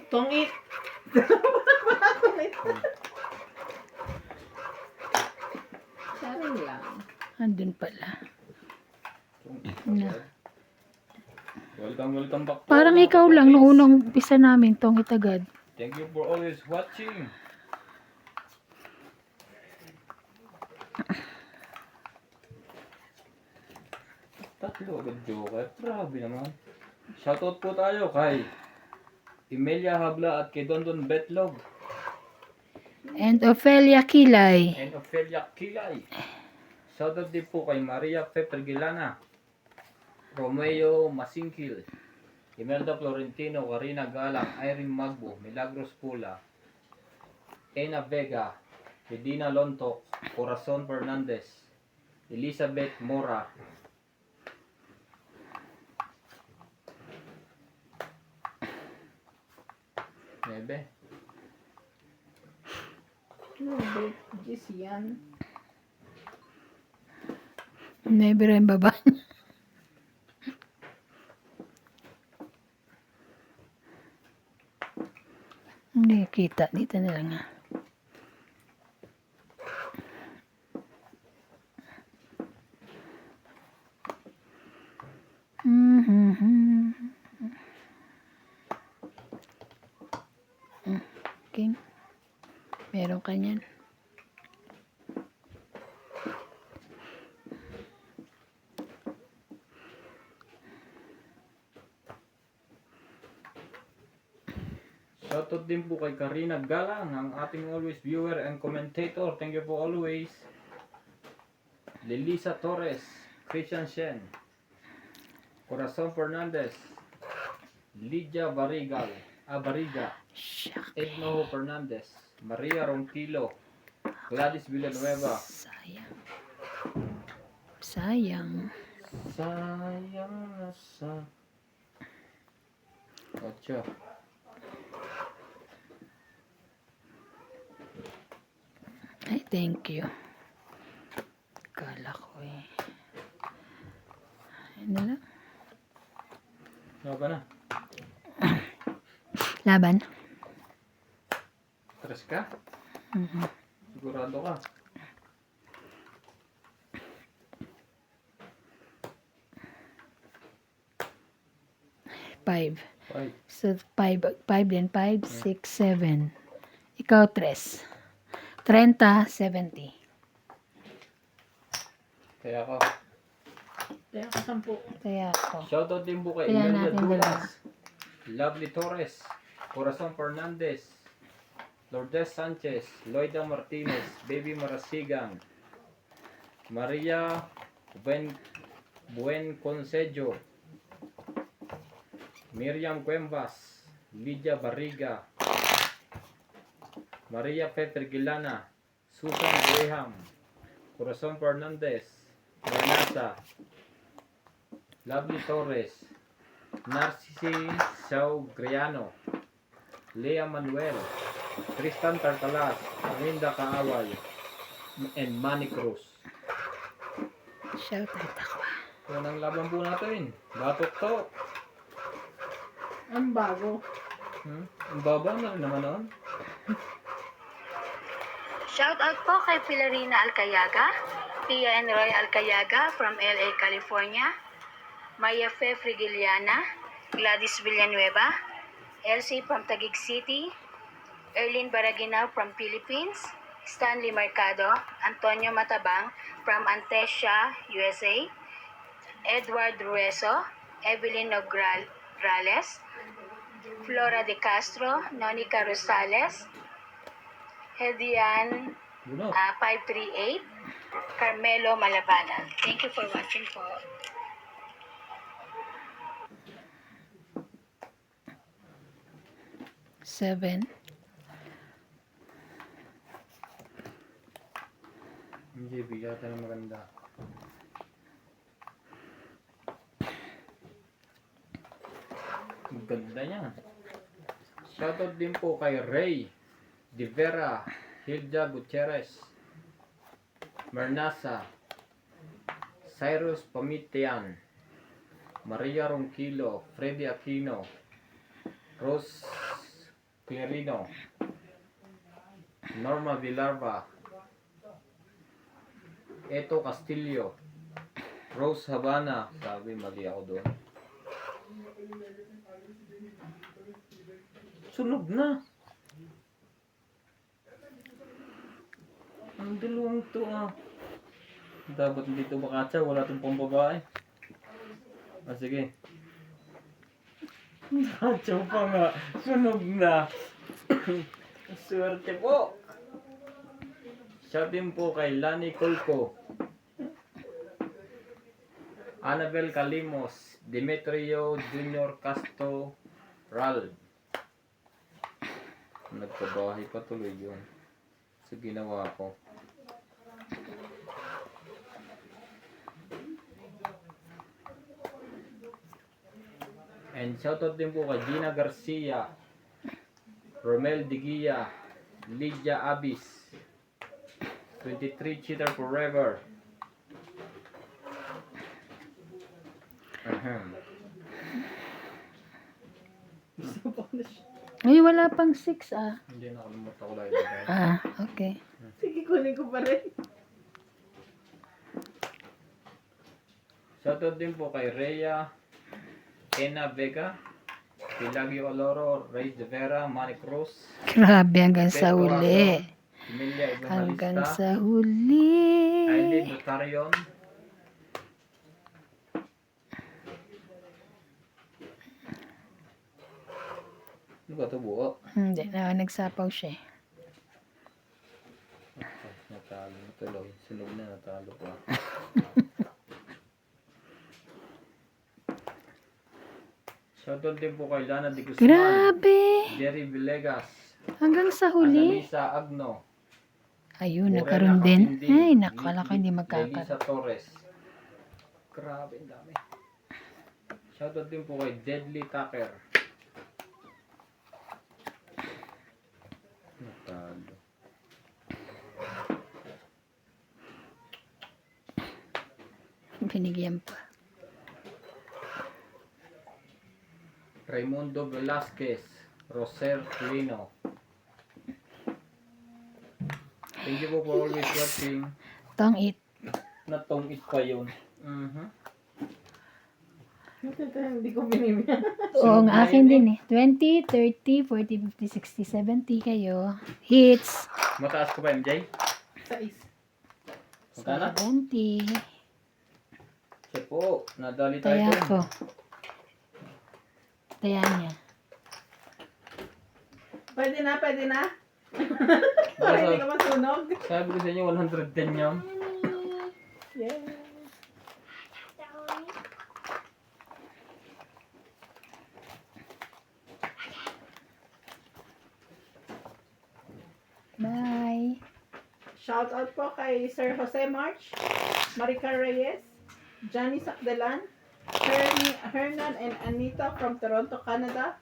Tongit. Saring lang. Andun pala. Na. Welcome back po, Parang mga ikaw lang nung kapatid. unang umpisa namin tong itagad. Thank you for always watching. Tatlo agad joker. Grabe naman. Shoutout po tayo kay Emilia Habla at kay Dondon Betlog And Ophelia Kilay. and Ophelia Kilay. Shoutout din po kay Maria Pepergilana, Romeo Masingkil, Imelda Florentino, Karina Galang, Irene Magbo, Milagros Pula, Ena Vega, Medina Lontok, Corazon Fernandez, Elizabeth Mora, Nebe, Jis yan. Never yung baba niya. Hindi kita. Dito na lang ah. Okay. Meron ka niyan. Shoutout din po kay Karina Galang, ang ating always viewer and commentator. Thank you po always. Lelisa Torres, Christian Shen, Corazon Fernandez, Lydia Bariga, Edno Fernandez, Maria Ronquillo, Gladys Villanueva. Sayang. Sayang. Sayang na sa... Ocho. Ay, thank you. Kala ko eh. Ano na? Ano ba na? Laban? Tres ka? Mhm. Sigurado ka? Five. Ay, So, five then 5, 6, 7. Ikaw, 3. 30, 70. kaya ako. Kaya ka 10. Kaya ako. Shoutout din po kay Kaya Imelda natin Dulas, Lovely Torres, Corazon Fernandez, Lourdes Sanchez, Loida Martinez, Baby Marasigan, Maria Buen Consejo, Miriam Cuembas, Lydia Barriga, Maria Pepergilana, Susan Graham, Corazon Fernandez, Renata, Lovely Torres, Narcisi Saugriano, Lea Manuel, Tristan Tartalas, Linda Kaaway, and Manny Cruz. Shout out ako. Yan ang laban po natin. Batok to. Ang bago. Ang baba na rin naman noon. Shout out po kay Pilarina Alcayaga, Pia and Roy Alcayaga from LA, California, Maya Fe Frigiliana, Gladys Villanueva, Elsie from Taguig City, Erlyn Baragina from Philippines, Stanley Mercado, Antonio Matabang from Antesia, USA, Edward Rueso, Evelyn Nograles, Flora de Castro, Nonica Rosales, Hedian Bunot. 538, Carmelo Malabanan. Thank you for watching po. Seven. Hindi, bigatan ng maganda. Ang ganda niya. Shoutout din po kay Ray De Vera, Hilda Gutierrez, Mernasa, Cyrus Pamitian, Maria Ronquillo, Freddy Aquino, Rose Clarino. Norma Villarva. Eto Castillo. Rose Habana. Sabi, mali ako doon. Sunog na. Ang dalawang to ah. Dapat hindi ito makatsa. Wala itong pambabae. Ah, sige. Nakatsaw pa nga. Sunog na. Swerte po. Shout din po kay Lani Colco. Annabel Calimos. Demetrio Junior Castro Ral. Nagpabahay pa tuloy yun. So ginawa ko. And shoutout din po kay Gina Garcia, Romel Digia, Lydia Abis, 23 Cheater Forever. Ahem. Ay, wala pang 6 ah. Hindi nakalimutan ko lang. Ah, okay. Sige, kunin ko pa rin. Shoutout din po kay Rhea, Ena Vega, Pilagio Oloro, Reyes de Vera, Manny Cruz, Grabe, hanggang sa Pedro huli. Rason, Emilia Hanggang Evangelista, sa huli. Aileen Notarion, ano ba ito buo? Hindi na, nagsapaw siya eh. Okay, natalo na tuloy. Sunog na, natalo pa. Shoutout din po kay Lana de Guzman, Grabe. Jerry Villegas, Hanggang sa huli. Annalisa Agno, Ayun, Morena nagkaroon din. Kapindi, Ay, nakala ko hindi Lisa magkakaroon. Torres. Grabe, ang dami. Shoutout din po kay Deadly Tucker. Natalo. Binigyan pa. Raimundo Velasquez, Roser Lino. Thank you po for always watching. Tong it. Natong-it pa yun. Hindi ko binibigyan. Oo, ang akin din eh. 20, 30, 40, 50, 60, 70 kayo. Hits. Mataas ko pa, MJ? 6. Magkano? 70. Siya po, nadali tayo. Taya dun. ko. Taya niya. Pwede na, pwede na. Basta- Para hindi ka masunog. Sabi ko sa inyo, 110 yun. Yeah. Bye. Shout out po kay Sir Jose March, Marica Reyes, Johnny Sakdalan, Hernan and Anita from Toronto, Canada,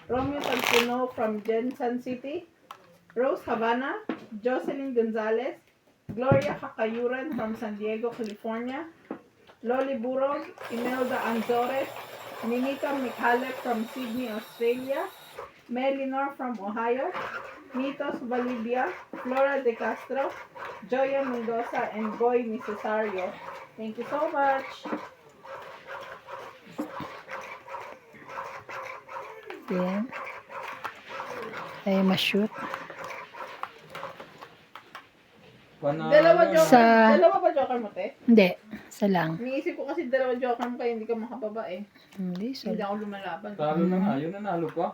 Romeo Tagpuno from Jensen City, Rose Havana, Jocelyn Gonzalez, Gloria Kakayuran from San Diego, California, Loli Burog, Imelda Anzores, Ninita Mikhalek from Sydney, Australia, Melinor from Ohio, Mitos Valibia, Flora De Castro, Joya Mendoza, and Boy Cesario. Thank you so much. Then, ay ma-shoot. Panalo. Dalawa joker. Sa- Dalawa ba joker mo, te? Hindi, isa lang. Iniisip ko kasi dalawa joker mo kaya hindi ka makababa eh. Hindi, isa Hindi lang. ako lumalaban. Talo na nga, yun nanalo pa.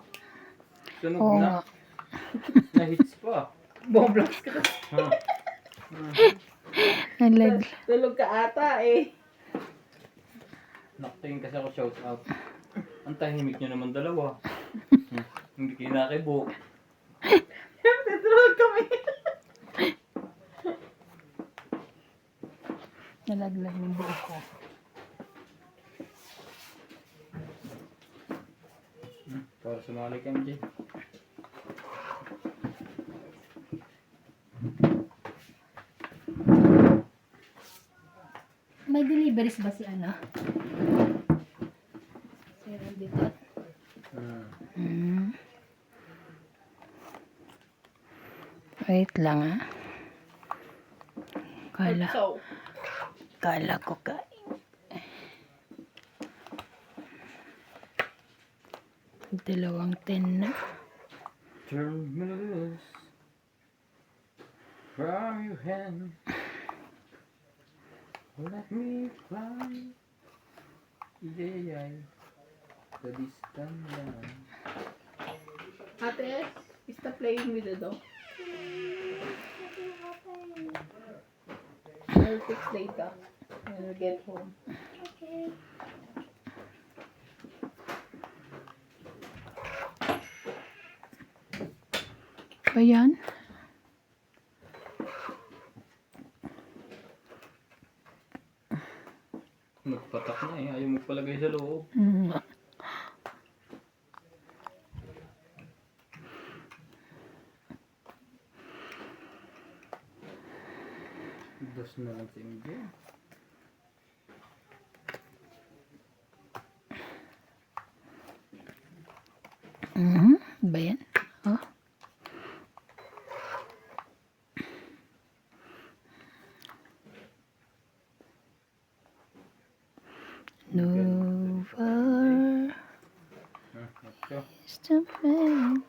Sunog Oo na. nga. Na-hits pa. Boblocks ka. Ha. Nalag. Tulog ka ata eh. Nakatingin kasi ako shout out. Ang tahimik nyo naman dalawa. Hindi kinakibo. Tulog kami. Nalaglag ng buhok ko. Para sumali ka, MJ. May deliveries ba si ano? Si Randy Tot? Hmm. Hmm. Wait lang ah. Kala, So, kala ko ka. Dalawang 10 na. Turn me loose from your hand. Let me fly. Yeah. The distant land. ate, stop playing with the dog. I'll fix later when we get home. Ba yan? Nagpatak na eh. Ayaw magpalagay sa loob. Mm. Dos na lang si MJ. Mhm. Ba yan? Oh. Nova Let's go. is the man.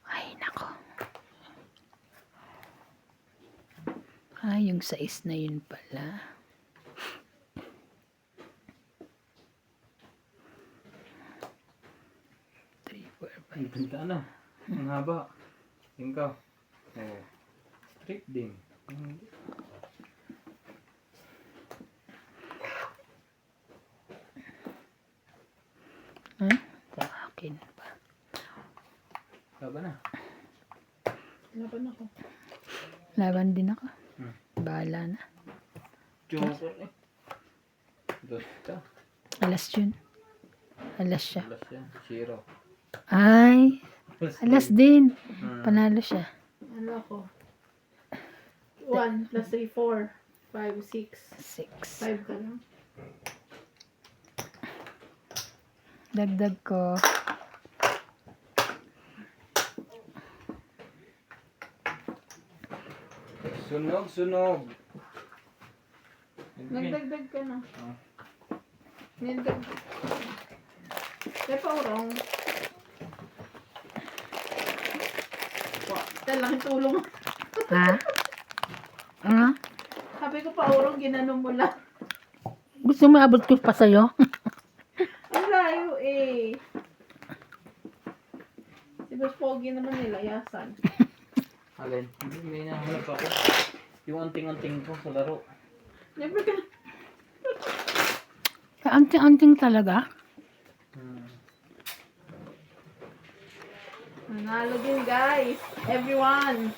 Ay, nako. Yung size na yun pala. 3, 4, 5. Ang ganda na. Ang haba. Tingkaw. Oh. Straight din. Sa akin pa. Haba na. Laban ako. Laban din ako. Hmm. Bahala na. Joker eh. Dos ka. Alas yun. Alas siya. Alas yan. Zero. Ay, alas din. Hmm. Panalo siya. Ano ako? 1 plus 3, 4, 5, 6. 6. 5 ka lang. Dagdag ko. Sunog. Nagdagdag ka na. Oh. Nagdag. Kaya paurong. Talaking tulong. Ha? Ah? Sabi ko paurong, ginanong mo lang. Gusto mo abot ko pa sa'yo? Ang layo eh. Si Boss Pogi naman nilayasan. Alin? Hindi, may nahanap ako. Yung anting-anting ko sa laro. Never ka. Anting-anting talaga. Nanalo din guys. Everyone.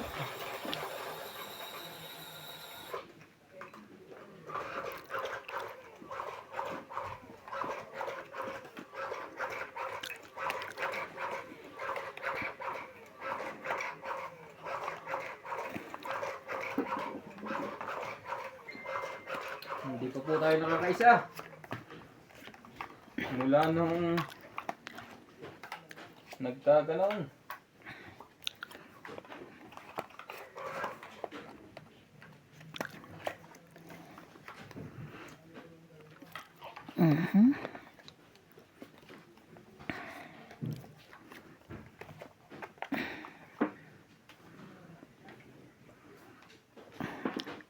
Hindi pa po tayo nakakaisa. Mula nung nagkaganon. Mhm.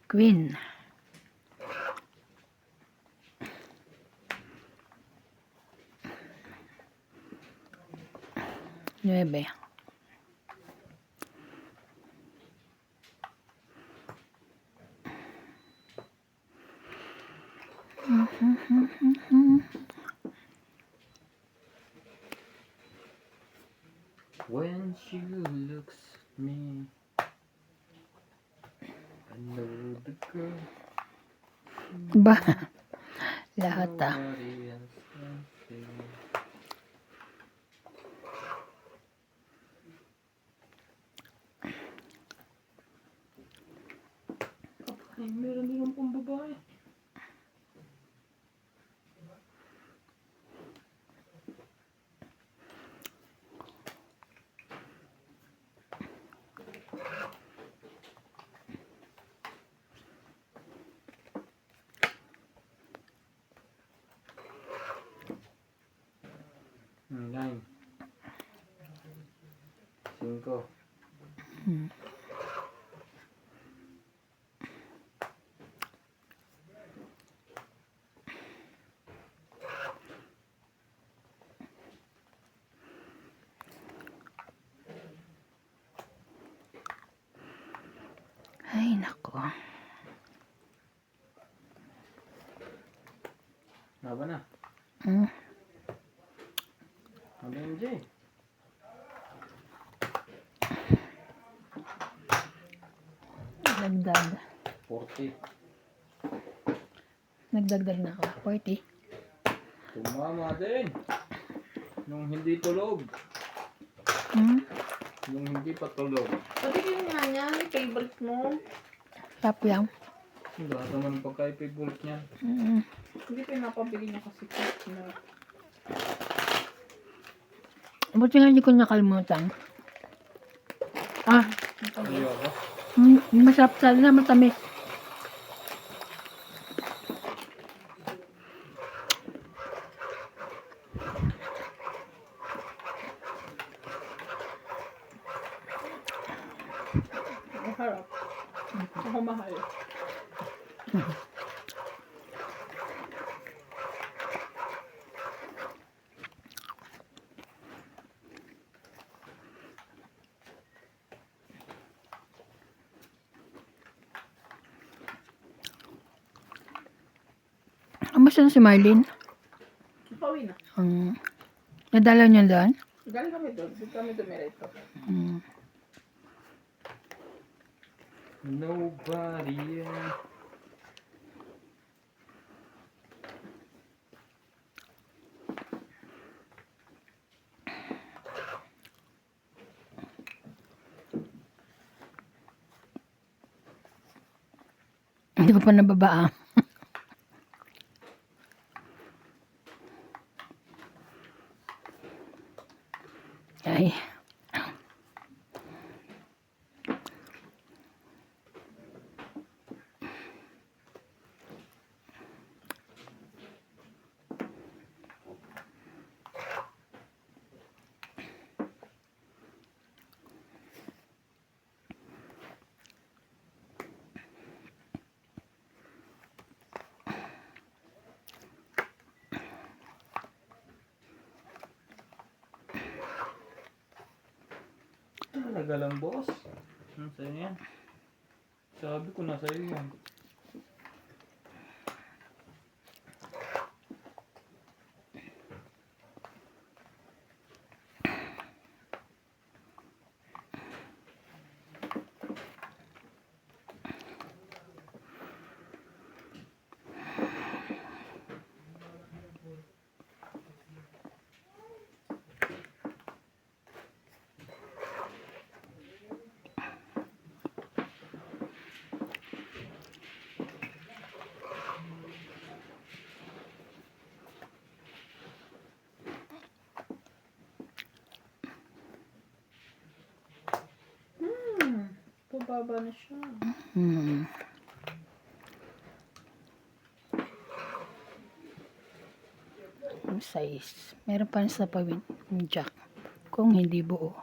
Queen. Nueve. When she looks at me, I know the girl. Ba? Lahat ah. Nobody else can see. Ay, meron din yung pang babae. Ay, nako. Naba na. Hmm. Ano yun, Jay? Dagdag. 40. Nagdagdag na ako. 40. Tumama din. Nung hindi tulog. Hmm. Nung hindi pa tulog. Patigil nga niya, favorite mo. Tap lang. Lahat naman ang pagka-favorite niyan. Hmm. Hindi pinapabili niya kasi cake na. Buti nga hindi ko nakalimutan. Ah, Ayoko. masarap sana, matamis. Maharap. Ako mahal. Kamusta na si Marlene? Pauwi na. Nadala niyo doon? Galing kami doon. Doon kami dumiretso. Nobody else. Hindi ko pa nababaa. Ay. Talaga lang, boss. Ano sa'yo yan? Sabi ko na sa'yo yan. Pababa na siya. Yung size. Meron pa sa pawin yung jack. Kung hindi buo.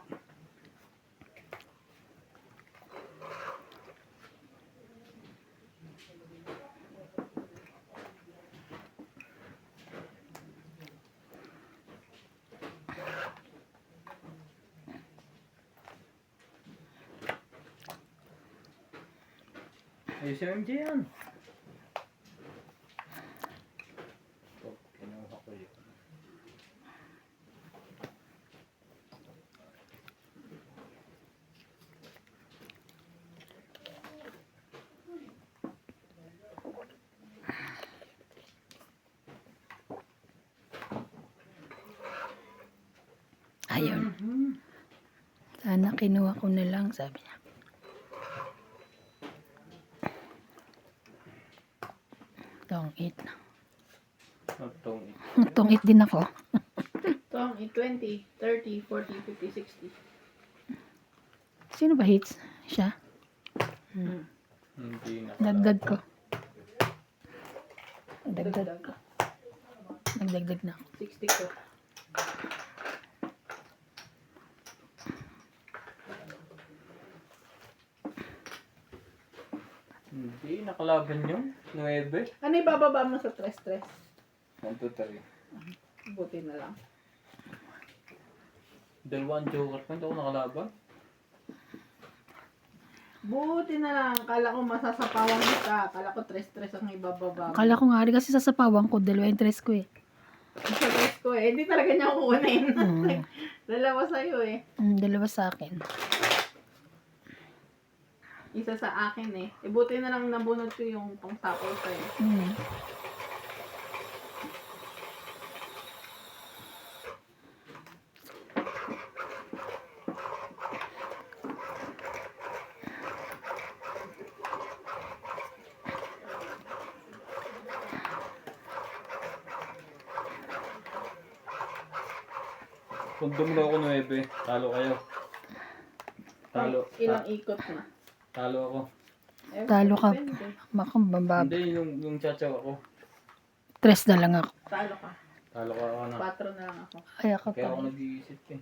Ay, si MJ yan. Ito, kinuha ko yun. Ayun. Sana kinuha ko na lang, sabi niya. Tongit. Itong Tongit din ako. Ito ang 20, 30, 40, 50, 60. Sino ba hits? Siya? hindi na. Dagdag ko. Dagdag. Dagdag. Nagdagdag na ako. 60 ko. Hindi, nakalaban yun. 9. Ano ibababa mo sa stress? 1, 2, 3. Buti na lang. Dalawang joker pa, hindi ako nakalaban. Buti na lang. Kala ko masasapawan ka. Kala ko tres-tres ang ibababa. Akala ko nga rin kasi sasapawan ko, dalawa yung tres ko eh. Sa tres ko eh. Hindi talaga niya kukunin. Mm. Dalawa sa'yo eh. Dalawa sa akin. Isa sa akin eh. Buti na lang nabunod ko yung pang-tapo sa'yo. Mm. Kung dumlo ako 9, talo kayo. Talo. Ilang ikot na. Talo ako. Eh, Talo ka. depende. Makambabab. Hindi, yung chachaw ako. Tres na lang ako. Talo ka. Talo ka ako na. 4 na lang ako. Ay, ako Kaya ako pa. nag-iisip eh.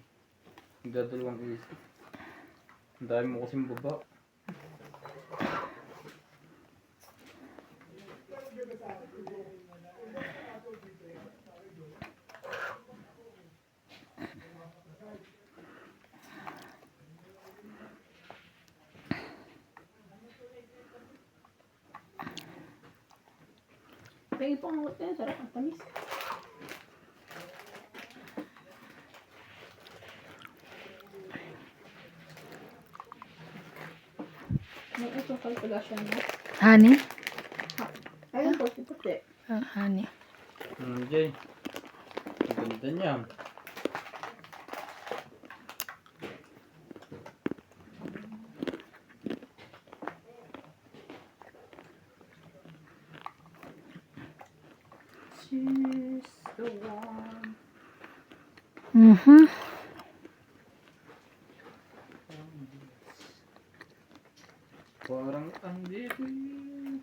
Nagdadalawang isip. Ang dami mo kasing baba. Tingin po ang hot yan. Sarap ang tamis. May itong calculation mo. Honey? Ayun po, puti. Honey. Jay. Ang ganda niya. She's the one. Mhm. Parang andito yun.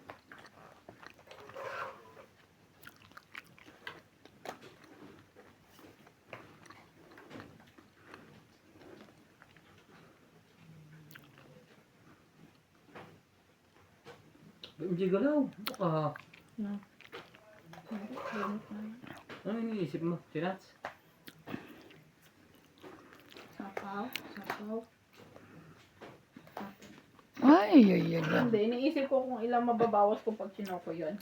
Hindi galaw. Baka. No. Ano iniisip mo? Sinats? Sapaw. Sapaw. Ay, ay, ay. Hindi, iniisip ko kung ilang mababawas ko pag sinoko yun.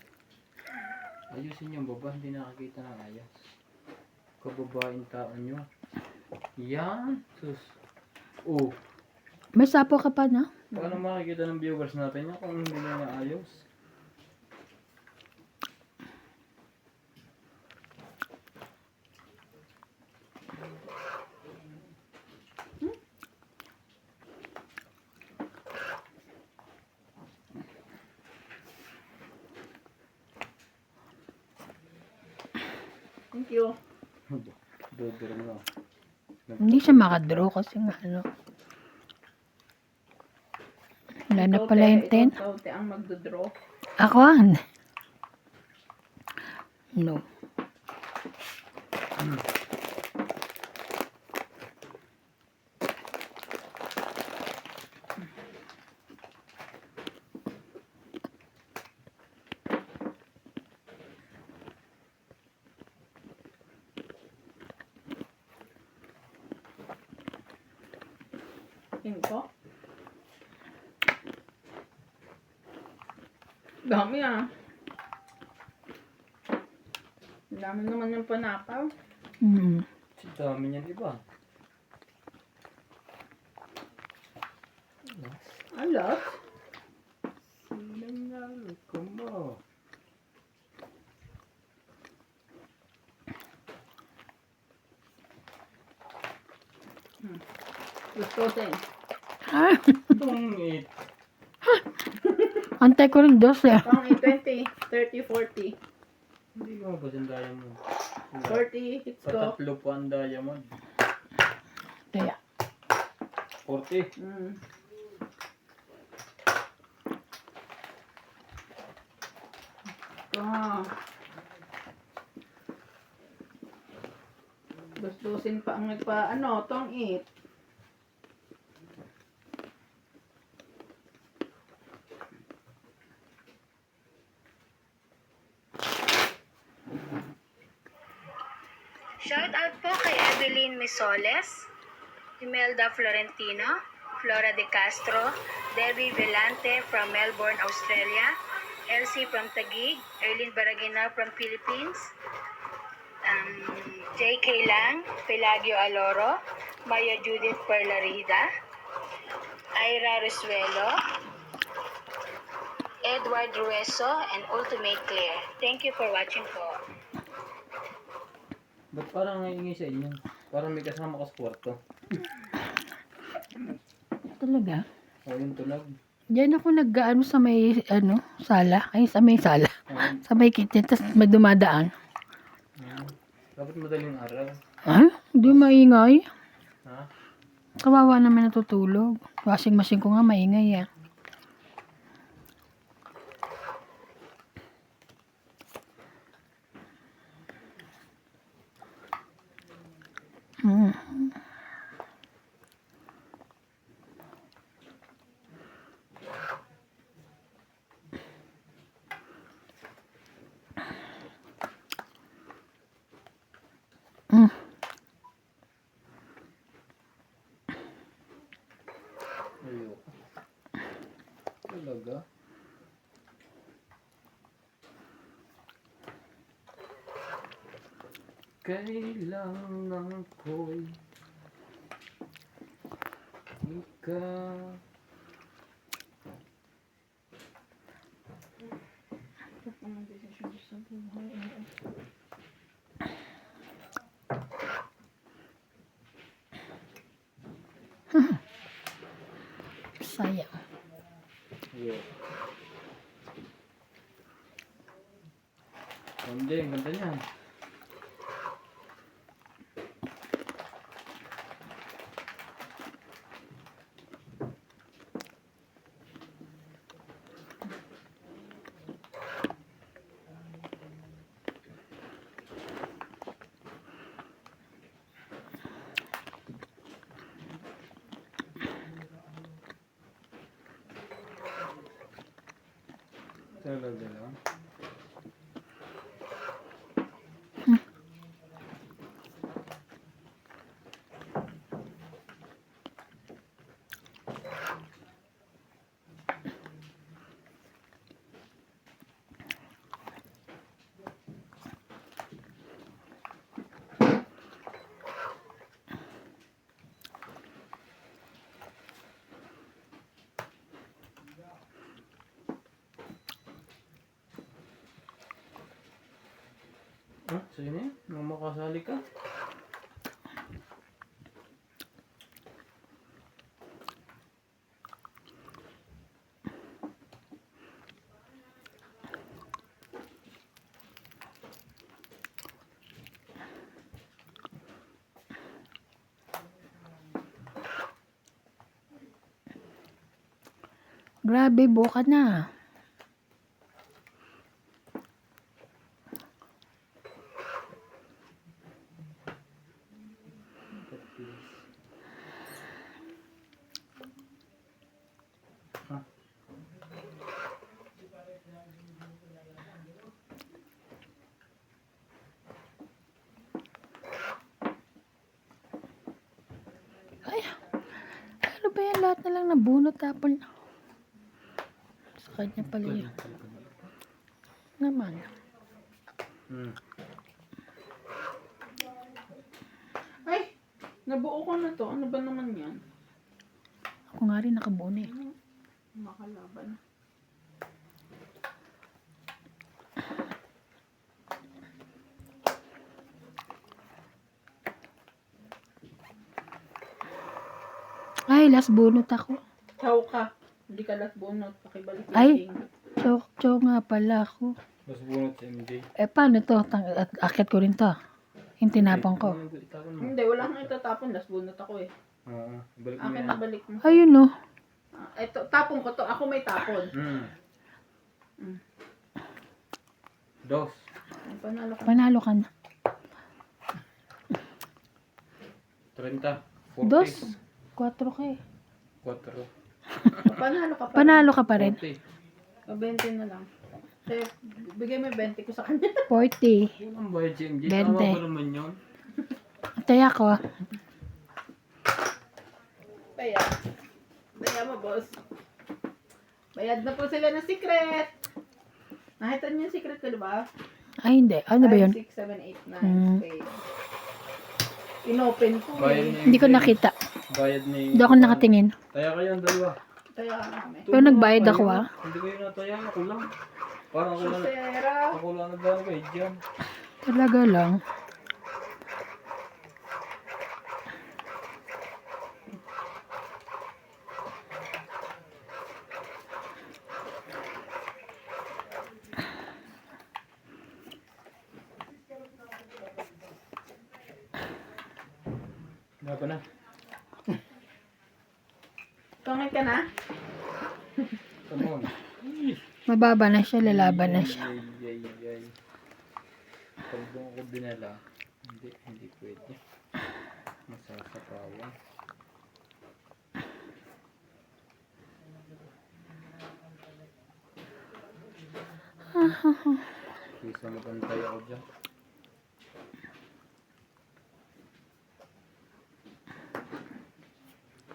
Ayusin yung baba. Hindi nakakita ng ayos. Kababaeng tao nyo. Yan. Sus. Oh. May sapo ka pa na? Paano makikita ng viewers natin yan kung hindi na naayos? Thank you. Dodor mo. Hindi siya makadraw kasi nga ano. Wala na pala yung 10. Ikaw, te, ang magdodraw. Ako an. No. Tingin ko. Dami ah. Dami naman yung panapaw. Mm. Si dami niyan iba. Alas. Sinangal ko mo. Gustusin. Ah, Tungit. antay ko rin 12. Pang 20, 30, 40. Hindi ko mapasandaya mo. 40 hits ko. Patatlo pa ang diamond. Kaya. 40. Mm. Ah. Gustusin pa ang nagpa, ano, tong 8. Shout out po kay Evelyn Misoles, Imelda Florentino, Flora De Castro, Debbie Velante from Melbourne, Australia. Elsie from Taguig. Erlyn Baragina from Philippines. J.K. Lang, Pelagio Aloro, Maya Judith Perlarida, Ira Resuelo, Edward Rueso, and Ultimate Claire. Thank you for watching po. Ba't parang nangingi sa inyo? Parang may kasama ka sa kwarto. Talaga? O yung tunog. Diyan ako nag-ano sa may, sala. Ay, sa may sala. Ah, Sa may kitchen, tapos may dumadaan. dapat madaling araw. Ay, hindi maingay. Ha? Kawawa naman natutulog. Washing machine ko nga maingay, Mm. Mm. Ayoko. Talaga? Kailangan ko'y ikaw. Sayang. Ayoko. Hindi, ang ganda niyan. Talaga lang. Sige na yun. Nung makasali ka. Grabe, buka na. Ha? Ay, ano ba yan? Lahat na lang nabunot tapon. Sa kanya pala yun. Naman. Hmm. Ay, nabuo ko na to. Ano ba naman yan? Ako nga rin nakabuo na eh. Makalaban. Ay, last bunot ako. Chow ka. Hindi ka last bunot. Pakibalik Ay. natin. Chow nga pala ako. Mas bunot sa MJ. Eh, paano to? Akit ko rin to. Yung tinapang ko. Itapon mo. Hindi, wala kang itatapon. Last bunot ako eh. Oo. Balik mo Akin yan. na balik mo. Ayun no. Ito, tapon ko to. Ako may tapon. Dos. Ay, panalo ka. Panalo ka na. 30. 40. Dos. 4 ka eh. 4. Panalo ka pa. Panalo ka pa rin. 40. O, 20 na lang. Kaya, bigay mo yung 20 ko sa kanya. 40. Walang bayad si MJ. 20. Tama ba naman yun? Atay ako. Kaya mo, boss. Bayad na po sila ng secret. Nakita niyo yung secret ko, di ba? Ay, hindi. Ano ba yun? 5, 6, 7, 8, 9. Hmm. Okay. Inopen ko Bayad eh. ni Hindi ko MJ. nakita. Bayad ni... Hindi ako nakatingin. Taya kayo ang dalawa. Kaya kami. Pero nagbayad ako, ah. Hindi kayo nataya, ako lang. Parang Susera. ako lang nagdano kayo dyan. Talaga lang. Wala pa na. Tungit ka na? Come on. Mababa na siya, lalaban na siya. Ay. Pag doon ako dinala, hindi pwede. Masasapawan. Bisa magantay ako dyan.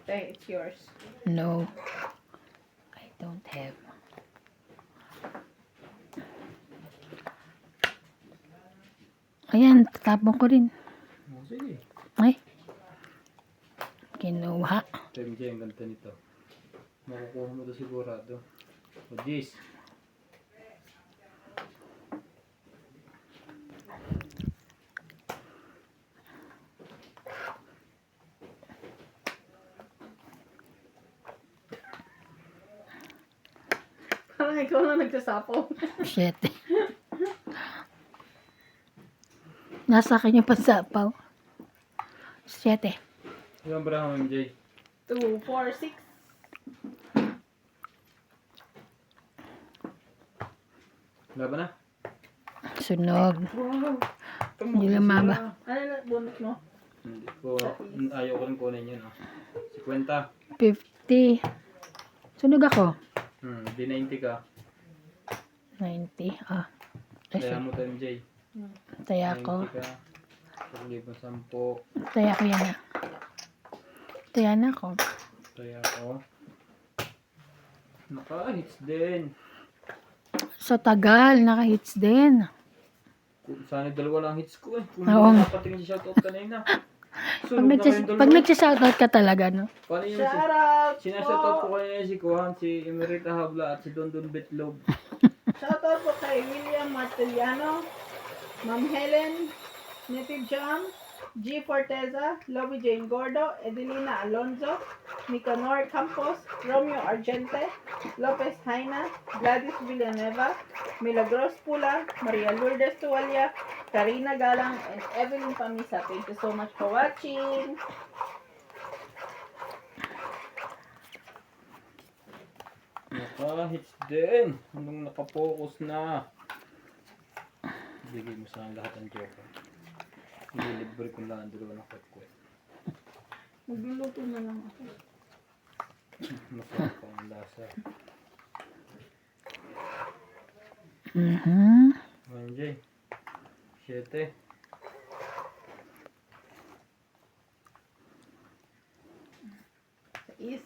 Okay, it's yours. No. I don't have. Ayan, tatapon ko rin. Oh, sige. Ay. Kinuha. MJ, ang ganda nito. Makukuha mo ito sigurado. O, Jis. Parang ikaw na nagsasapaw. Shit. Nasa akin yung pansapaw. 7. Ilang bara mo, MJ? 2, 4, 6. Laban na? Sunog. Wow. Hindi lumaba. Ano na bonus mo? Hindi ko. Ayaw ko rin kunin yun. 50. 50. Sunog ako. Di 90 ka. 90. Ah. Kaya mo ito, MJ. Taya ko. 90 ka. 10,000. Taya ko yan na. Taya na ako. Kaya ako. Naka-hits din. Sa tagal, naka-hits din. Sana dalawa lang hits ko eh. Kung Oo. hindi napatingin si shoutout kanina. Pag nagsishoutout ka talaga, no? Paano yun? Shout out Sinashoutout ko po. kanina si Kuhan, si Emerita Habla at si Dondon Betlog. Shout out po kay William Martiliano, Ma'am Helen, Native Jam, G. Forteza, Lobby Jane Gordo, Edelina Alonzo, Nicanor Campos, Romeo Argente, Lopez Haina, Gladys Villanueva, Milagros Pula, Maria Lourdes Tuwalia, Karina Galang, and Evelyn Pamisa. Thank you so much for watching. Naka-hits din. Nung nakapokus na. Bigay mo sa akin lahat ng joker. Ililibre ko lang ang dalawa ng kwet-kwet. Magluluto na lang ako. Masarap pa ang lasa. MJ. 7. Is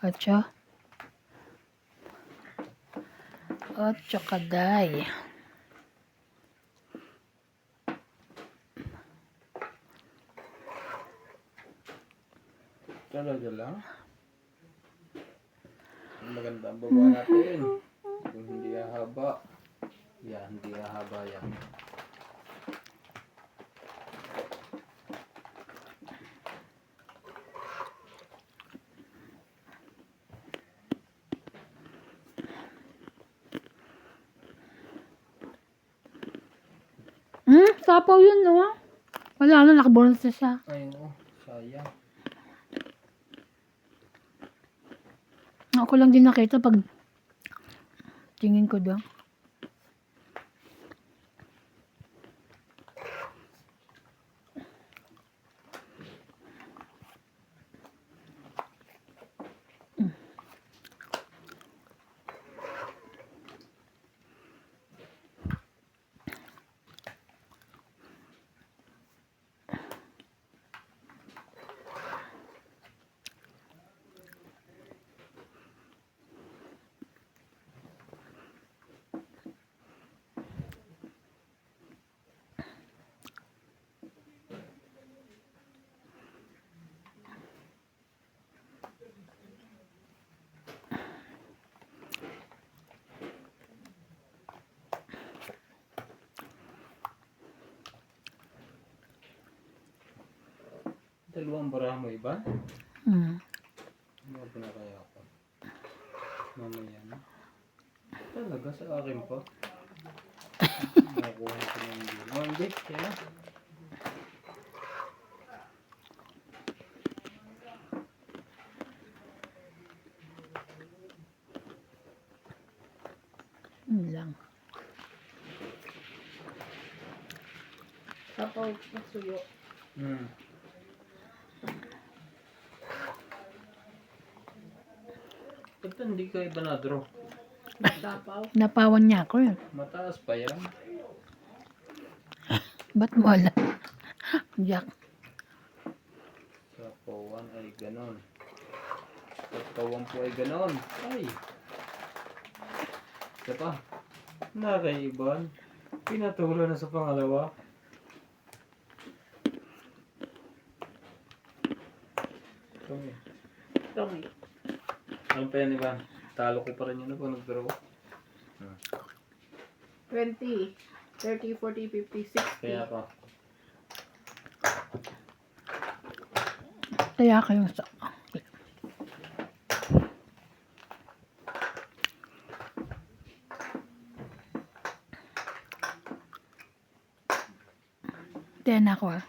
8. 8 kaday. Talaga lang. Maganda ang baba natin. Kung hindi hahaba. Yan, hindi hahaba yan. Sapaw yun, no? Wala na, nakabonus na siya. Ay, oo. Sayang. Ako lang din nakita pag tingin ko doon. Dalawang baraha mo iba? Hmm. Ano ba na kaya ako? Mamaya na. Talaga sa akin pa? Nakuha ko ng hindi. Oh, hindi. Kaya na. Yun lang. Tapaw na suyo. Hmm. Ba't hindi ka iba na draw? Tapaw. Napawan niya ako yun. Mataas pa yan. Ba't wala? Jack. Sa pawan ay ganon. Sa pawan po ay ganon. Ay! Isa pa. Nakaiban. Pinatulo na sa pangalawa. Ito Tongi. ano pa yan, Ivan? Talo ko pa rin yun pag nag-draw. 20, 30, 40, 50, 60. Kaya pa. Kaya kayong sa... Tiyan ako ah.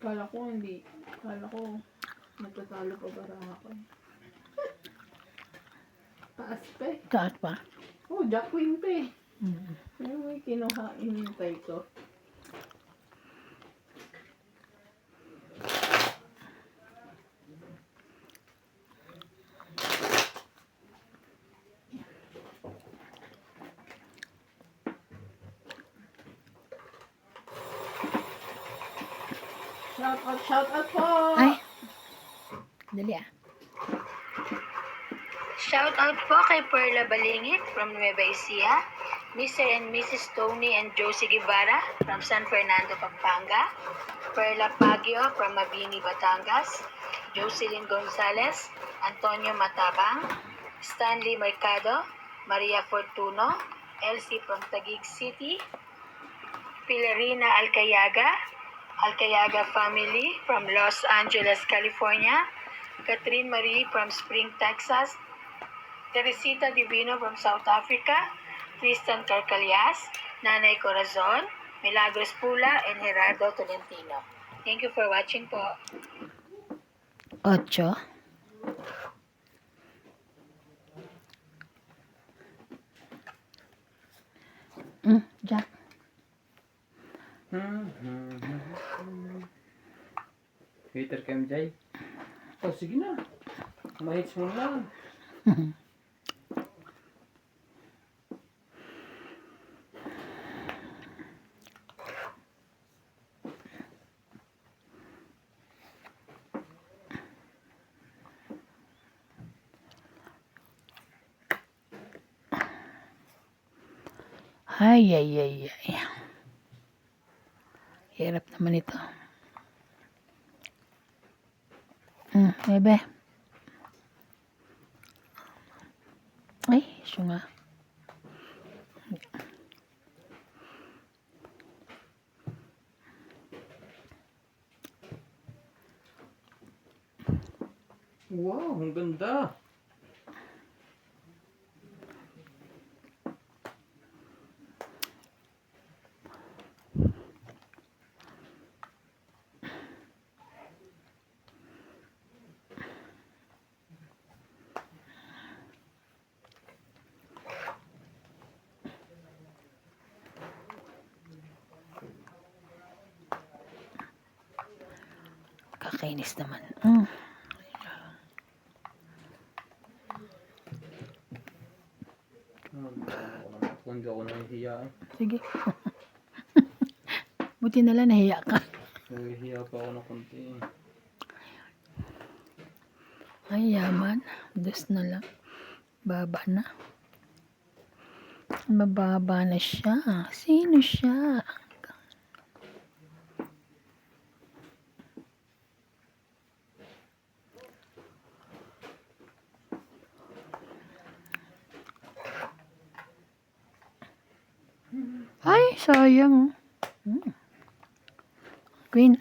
Kala ko hindi. Kala ko nagtatalo pa baraha ko. Taas pa eh. Taas pa. Oh, Jack Queen pa eh. Hmm. Ano may kinuha, inintay ko. Shout out po! Ay. Dali ah. Shout out po kay Perla Balingit from Nueva Ecija, Mr. and Mrs. Tony and Josie Guevara from San Fernando, Pampanga, Perla Pagio from Mabini, Batangas, Jocelyn Gonzalez, Antonio Matabang, Stanley Mercado, Maria Fortuno, Elsie from Taguig City, Pilarina Alcayaga family from Los Angeles, California, Catherine Marie from Spring, Texas, Teresita Divino from South Africa, Tristan Carcalias, Nanay Corazon, Milagros Pula, and Gerardo Tolentino. Thank you for watching po. 8. Jack. Hater ka, MJ? Oh, sige na. Mahits mo lang. Ay, ay, ay, ay. Hirap naman ito. Bebe. Ay, siya nga. Wow, ang ganda. Kakainis naman. Hindi ako nahihiya. Sige. Buti na lang nahiya ka. Nahihiya pa ako ng konti. Ay, yaman. Dos na lang. Baba na. Mababa na siya. Sino siya? Ay, sayang. Queen.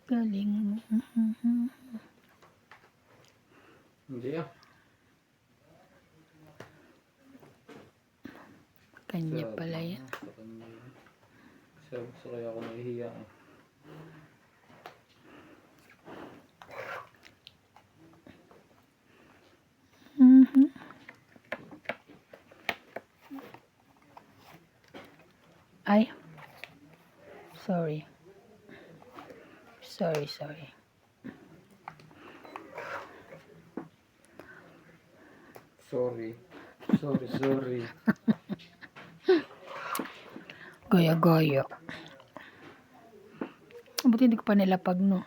Galing mo. Hindi ah. Kanya pala yan. Sa kanya yun. Sa kaya ako nahihiya eh. Ay. Sorry. Sorry. Sorry. Gaya-gaya. Buti hindi ko pa nilapag, no?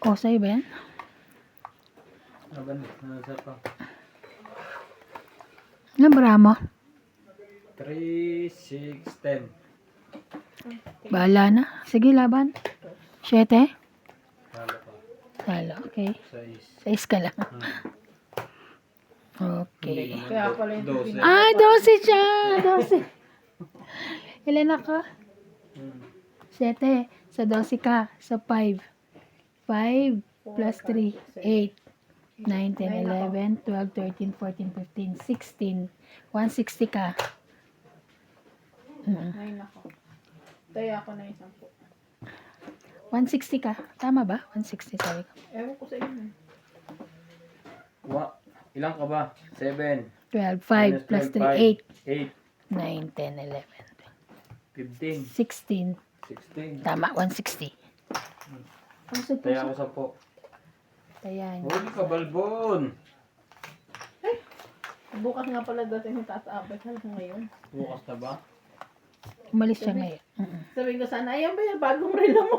O, sa'yo ba yan? Ano ba? Nasa pa? Ilan bara mo? 3, 6, 10. Bahala na. Sige, laban. 7? Hala pa. Talo, okay. 6. 6 ka lang. Okay. Kaya pala yung 12. Ah, 12 siya! 12. Ilan ako? 7. Sa 12 ka. Sa 5. 5 plus 3. 8. 9, 10, 11, 12, 13, 14, 15, 16. 160 ka. 9 ako. Tayo ako na isang po. 160 ka. Tama ba? 160 sabi ko. Ewan ko sa inyo. Ilang ka ba? 7. 12. 5 plus 3. 8. 8. 9, 10, 11, 15. 16. 16. Tama, 160. Ang sa Kaya puso. ako sa po. Ayan. Huwag ka, Balbon! Bukas nga pala dating yung taas abay. Hanggang ngayon. Bukas na ba? Umalis siya ngayon. Sabihin ko sana, ayan ba yung bagong relo mo?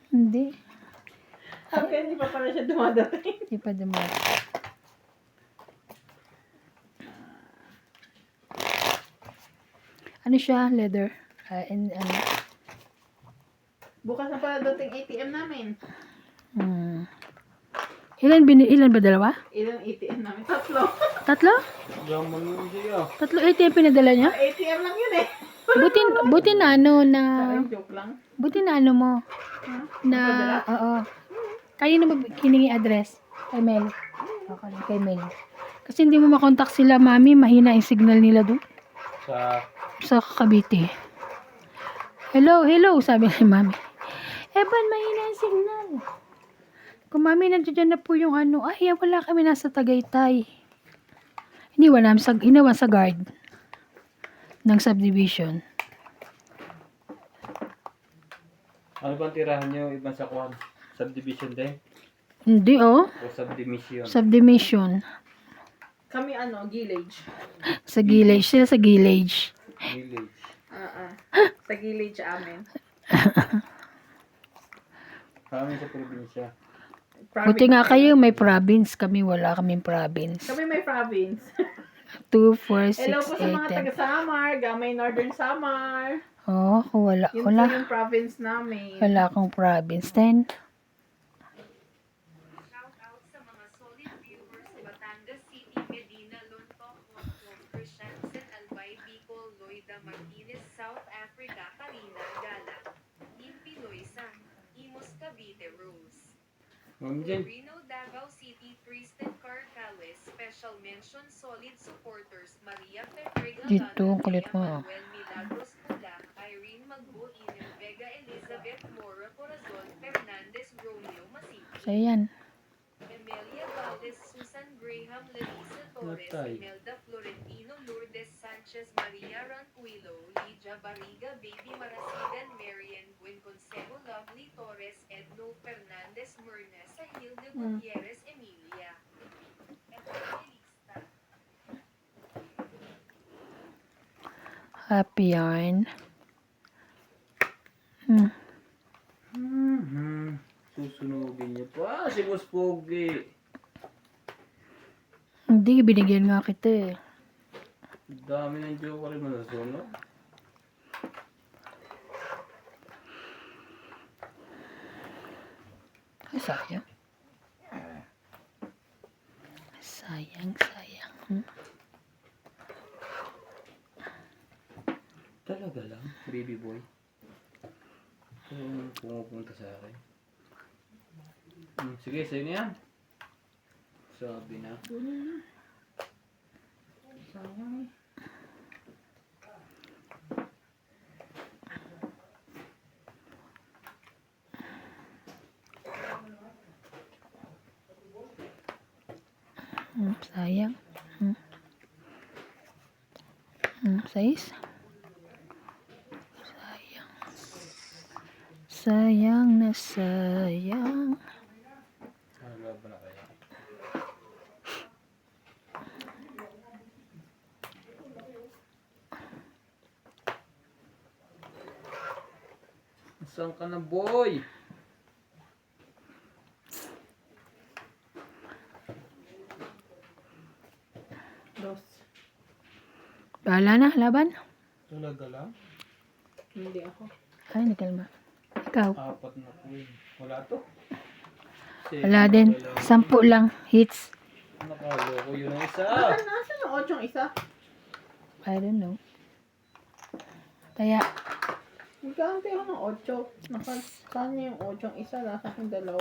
Hindi. Sabi hindi pa pala siya dumadating. Hindi pa dumating. Ano siya? Leather. Ano? Bukas na pala dating ATM namin. Ilan ba? Dalawa? Ilang ATM namin? 3. Tatlo? Yaman yun siya. Tatlo ATM pinadala niya? ATM lang yun eh. Buti na ano na... Parang joke lang. Buti na ano mo. Ha? Na... Oo. Kaya na hiningi address? Kay Mel. Okay, kay Mel. Kasi hindi mo makontak sila, mami. Mahina yung signal nila doon. Sa Cavite. Hello, sabi ni mami. Eban, mahina yung signal. Kung mami, nandiyan na po yung ano. Ay, wala kami nasa Tagaytay. Iniwan sa guard ng subdivision. Ano bang tirahan nyo ibang sa kwan? Subdivision din? Hindi, oh. O subdivision? Subdivision. Kami gillage. Sa Gillage. Sila sa Gillage. Village. Sa gillage amin. Kami sa probinsya. Buti nga kayo may province. Kami wala kaming province. Kami may province. 2, 4, 6, Hello po sa mga 8, 10. taga-Samar, Gamay Northern Samar. Oh, wala. Yun po yung province namin. Wala akong province. 10. Shout out sa mga solid viewers sa Batangas City, Medina, Lontok, Hongkong, Christiansen, Albay, Bicol, Loida, Martinez, South Africa, Karina, Gala, Impi, Loisan, Imos, Cavite, Rose. Ma'am Jen. Reno, Davao City, Tristan Carcales, special mention solid supporters Maria Petrega, Dito, ang kulit mo. Manuel Milagros Pula, Irene Magbo, Inen Vega, Elizabeth Mora Corazon, Fernandez, Romeo Masip, So, yan. Emilia Valdez, Susan Graham, Larissa Torres, Natay. Imelda Florentino, Lourdes Sanchez, Maria Ranquilo, Lydia Barriga, Baby Marasigan, Marian Buenconsejo, Lovely Torres, Edno Fernandez, Murnes, Hilde Gutierrez, Emilia. Evangelista. Happy yarn. Susunugin niyo pa. Si Boss Pogi. Hindi, binigyan nga kita eh. Dami ng joker mo na sunod. Ay, sayang. Sayang. Talaga lang, baby boy. Ito yung pumupunta sa akin. Sige, sa'yo na yan. Sabi na. Sayang eh. Sayang. Sais. Sayang na sayang. Ano ba na kaya? Saan ka na, boy? Dos. Bahala na, laban. Talaga lang? Hindi ako. Ay, nakalma. Ikaw. 4 na queen. Wala to. Wala din. 10 lang. Hits. Nakaloko yun ang isa. Nasaan yung 8 isa? I don't know. Kaya, Nagkaante ako ng 8. Saan niya yung 8 isa? Nasa akin 2.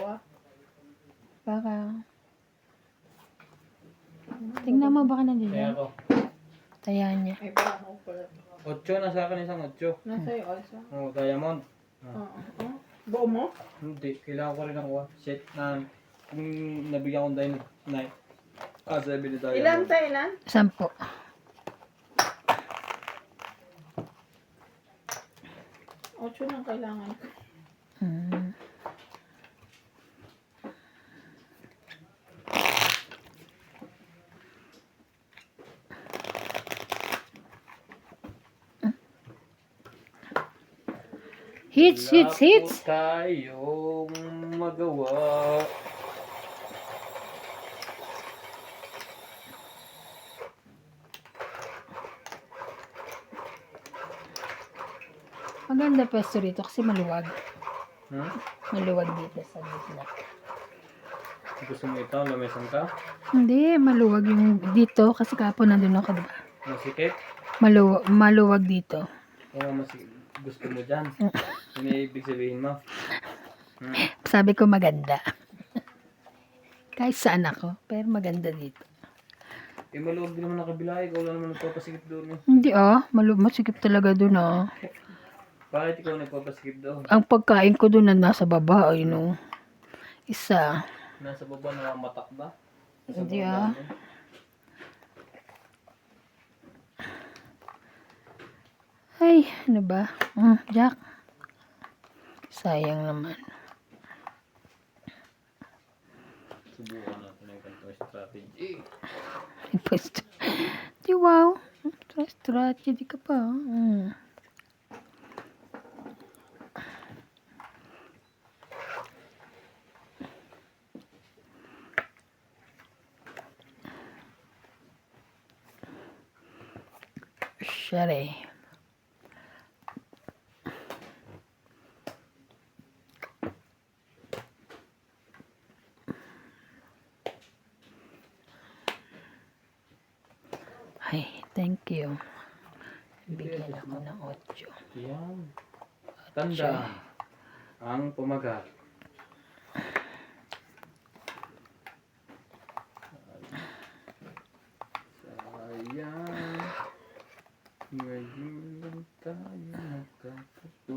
baka... Tingnan mo baka nandiyan. Kaya ako. Tayaan niya. Ay, ba ako pala. 8 na sa akin, isang 8. Nasa yung isa. Oh, diamond. Oo. Buo mo? Hindi, kailangan ko rin ako set na kung nabigyan kong dahil night. Sabi ni diamond. Ilan tayo, ilan? 10. 8 lang kailangan ko. Hits. Wala po tayong magawa. Maganda pwesto rito kasi maluwag. Hmm? Dito sa gitna. Gusto mo ito, lamisan ka? Hindi, maluwag yung dito kasi kapon nandun ako, diba? Masikip? Maluwag dito. Oo, gusto mo dyan. Ano yung ibig sabihin mo? Hmm? Sabi ko maganda. Kahit saan ako, pero maganda dito. Eh, maluwag din naman ang kabila. Ikaw lang naman nagpapasikip doon eh. Hindi masikip talaga dun Bakit ikaw nagpapasikip doon? Ang pagkain ko dun na nasa baba, isa. Nasa baba na matak ba? Hindi baba Ay, ano ba? Jack. Sayang naman. Subukan natin ang ganitong strategy. Pwesto. Di wow. Strategy ka pa. Shari. Ay, thank you. Bigyan ako ng 8. Yan. Tanda. Ang pumagat. Sayang. Ngayon lang tayo nagkakato.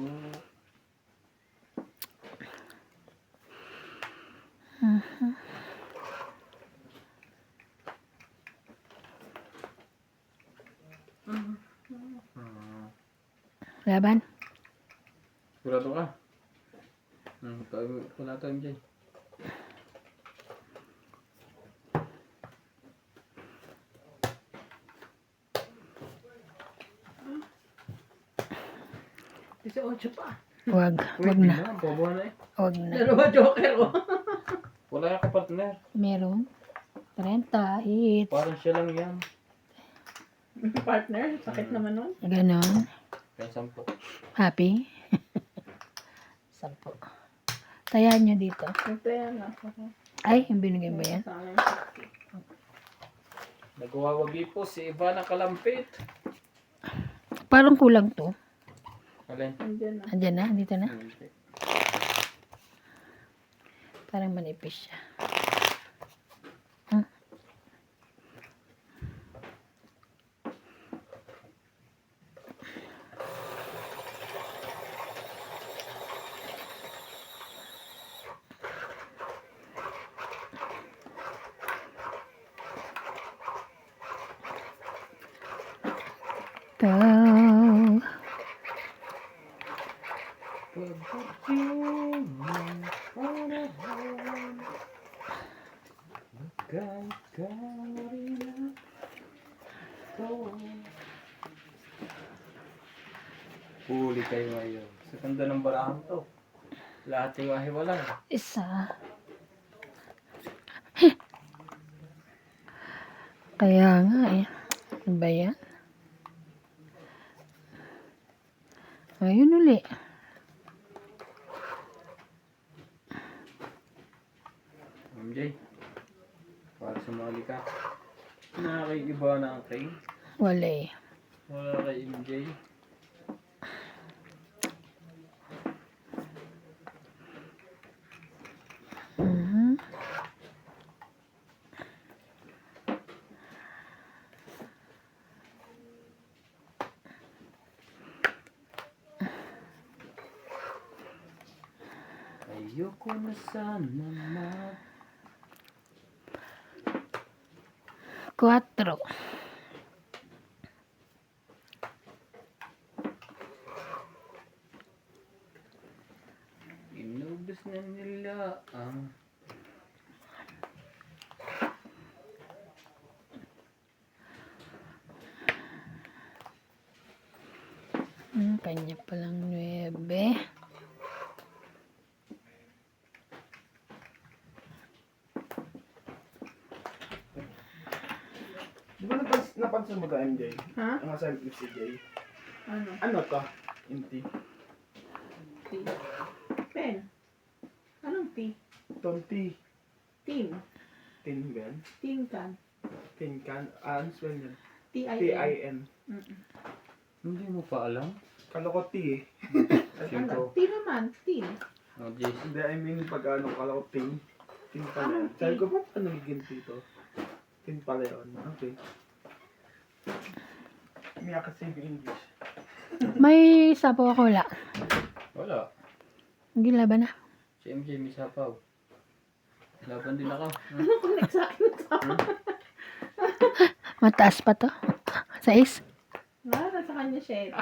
Laban? Sigurado ka? Wala tayo dyan. Kasi 8 pa. Wag na. Bobo na eh. Wag na. 2 joker ko. Wala yung kapartner. Meron. 30 hits. Parang siya lang yan. Partner, sakit naman nun. Ganon. Kaya 10. Happy? 10. Tayahan nyo dito. Ito yan ako. Ay, yung binigay mo yan? Sa amin. Nagwawagi po si Ivana Kalampit. Parang kulang to. Alin? Andyan na. Andyan na, dito na. Hindi. Parang manipis siya. Ikaw. Huli kayo ngayon. Sa ganda ng barahan to. Lahat yung ahiwalay. Isa. Kaya nga eh. Ano ba yan? Ayun uli. MJ, para sumali ka. Nakikiba na ang kay. Wala eh. Wala kay MJ. Mhm. Ayoko na sana mag... 4. Inubos na nila ang... Kanya palang 9. Di ba napansin mo ka, MJ? Ha? Ang assignment ni CJ? Ano? Ano to? Inti. T. Pen. Anong T? Tonti. Team. Tin ba yan? Team can. Tin can. Ano spell yan? T-I-N. T-I-N. Mm-mm. Hindi mo pa alam? Kala ko T eh. Ano? T naman. Team. Oh, JC. Hindi, I mean pag ano, kala ko tin. Tin pala yan. Anong Sabi tin? ko, ba't ano nagiging dito? Tin pala yun. Okay. Umiyak kasi yung English. May sapaw ako wala. Wala. Hindi laban na. Si MJ may sapaw. Laban din ako. Ano connect sa akin? Mataas pa to. 6. Nasa kanya 7.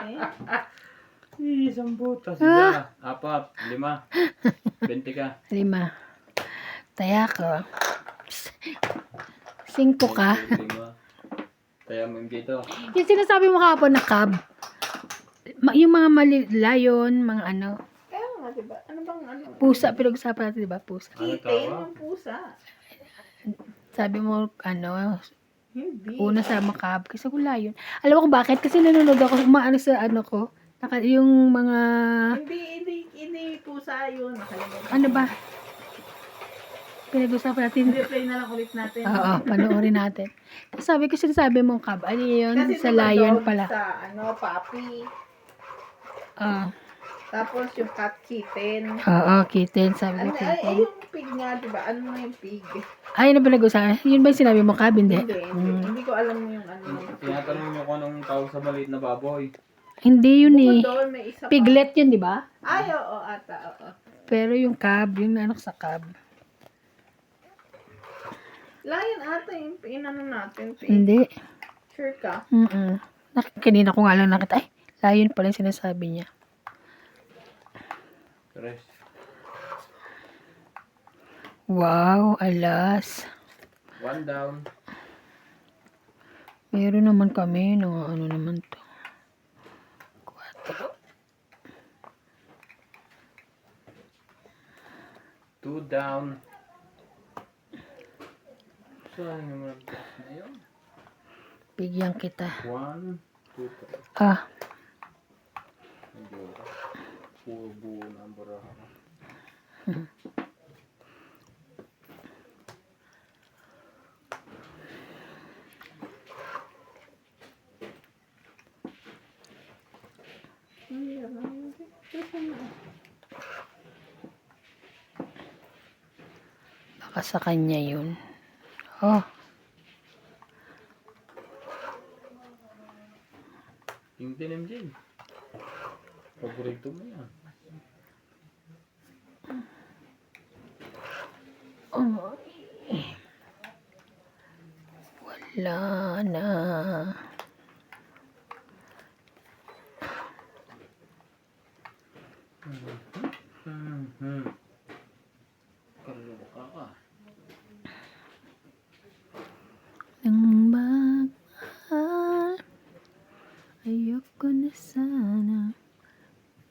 Isang butas. Isa, 4, 5. 20 ka. 5. Taya ko. 5 ka. 5. Kaya mo MJ to. Yung sinasabi mo kapon na cab. Yung mga lion, mga ano. Kaya nga, diba? Ano bang ano? Pusa, pinag-usapan natin, diba? Pusa. Ano Kitten tawag? ng pusa. Sabi mo, ano, Hindi. una sa makab. Kasi ko lion. Alam mo kung bakit? Kasi nanonood ako, umaano sa ano ko. Yung mga, Hindi pusa yun. Nakalimutan. ano ba? Pinag-usapan natin. Replay na lang ulit natin. Oo, panoorin natin. Tapos sabi ko, sinasabi mong cab. Ano yun? Kasi Sa diba lion dog pala. Sa ano, puppy. Tapos yung cat kitten. Oo, kitten. Sabi ko Ano, ay, kitten. yung pig nga, diba? Ano na yung pig? Ay, ano pinag-usapan? Yun ba yung sinabi mo cab? Hindi. Hindi ko alam yung ano. Tinatanong niyo kung anong tawag sa maliit na baboy. Hindi yun eh. Bukod doon, may isa pa. Piglet yun, di ba? Ay, oo, ata, oo. Pero yung cab, yung ano sa cab. Lion ata yung inano natin. Pig. Hindi. Sure ka? Kanina ko nga lang nakita. Ay, lion pala yung sinasabi niya. Tres. Wow, alas. 1 down. Meron naman kami ng ano naman to. 2 down. Saan naman ang box na yun? Bigyan kita. 1, 2, 3. Ah, Medyo puro buo number ako. baka sa kanya yun. Oh, Yung MJ. Paborito mo yan. oh. Wala na. Kaloka ka. Nang magmahal, ayoko na sana